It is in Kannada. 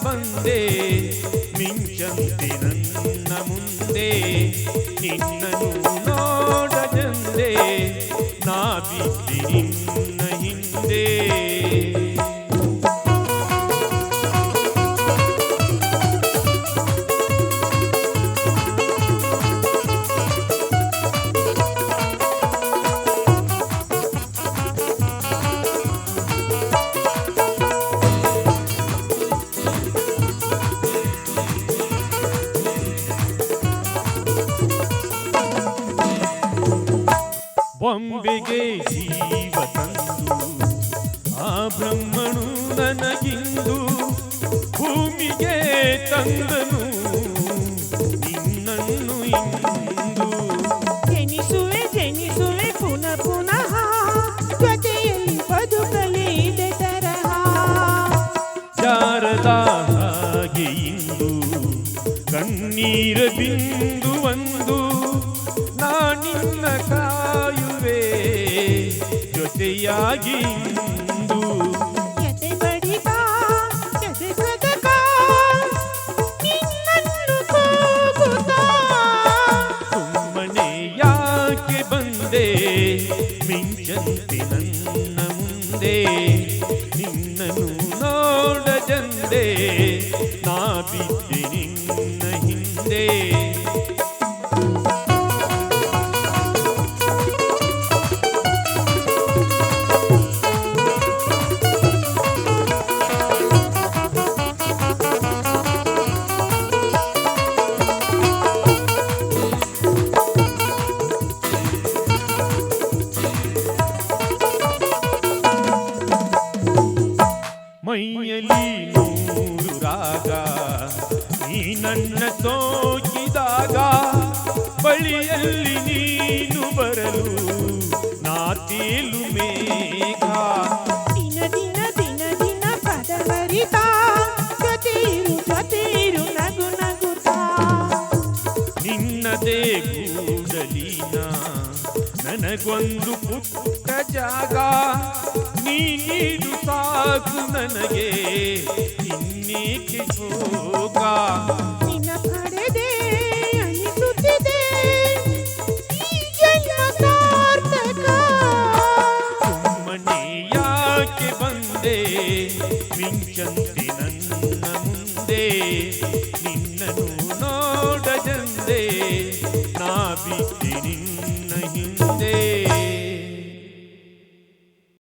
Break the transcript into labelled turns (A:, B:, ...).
A: ಬಂದೆ ಮಿಂಚಂತೆ ನನ್ನ ಮುಂದೆ ನಿನ್ನನು ನೋಡದಂದೆ ನಾ ಬಿದ್ದೆ ನಿನ್ನ ಹಿಂದೆ ಬೊಂಬೆಗೆ ಜೀವ ತಂದು ಆ ಬ್ರಹ್ಮನು ನನಗಿಂದು ಭೂಮಿಗೆ ತಂದನು ನಿನ್ನನ್ನು ಇಂದು
B: ಜನಿಸುವೆ ಜನಿಸುವೆ ಪುನಃ ಪುನಃ ಜೊತೆಯಲ್ಲಿ ಬದುಕಲಿದೆ ತರಹ
A: ಜಾರದ ಹಾಗೆ ಇಂದು ಕಣ್ಣೀರ ಬಿಂದು ಒಂದು ನಾನಿನ್ನ ಕಾಯುವೆ ಜೊತೆಯಾಗಿ ಇಂದು
B: ಎದೆ ಬಡಿತ ಎದೆ ಸದಕ ನಿನ್ನನ್ನು ಕೂಗುತ್ತಾ
A: ಸುಮ್ಮನೆ ಯಾಕೆ ಬಂದೆ ಮಿಂಚಂತೆ ನನ್ನ ಮುಂದೆ ನಿನ್ನನ್ನು ನೋಡದಂದೆ ನಾ ಬಿದ್ದೆ ನಿನ್ನ ಹಿಂದೆ ಮೈಯಲ್ಲಿ ನೂರು ರಾಗ ನೀ ನನ್ನ ಸೋಕಿದಾಗ ಬಳಿಯಲ್ಲಿ ನೀನು ಬರಲು ನಾ ತೇಲು ಮೇಘ
B: ದಿನ ದಿನ ದಿನ ದಿನ ಪದವರಿತ ಜೊತೆಯಿರು ನಗು ನಗುತ್ತಾ
A: ನಿನ್ನದೇ ಕೂಡಲಿನ ನನಗೊಂದು ಪುಟ್ಟ ಜಾಗ ನೀನು ಸಾಕು ನನಗೆ ಇನ್ನೇಕೆ ಹೋಗ
B: ನಿನ್ನ ಪಡೆದೆ ಅನಿಸುತ್ತಿದೆ ಈ ಜನ್ಮ ಸಾರ್ಥಕ
A: ಸುಮ್ಮನೆ ಯಾಕೆ ಬಂದೆ ಮಿಂಚಂತೆ ನನ್ನ ಮುಂದೆ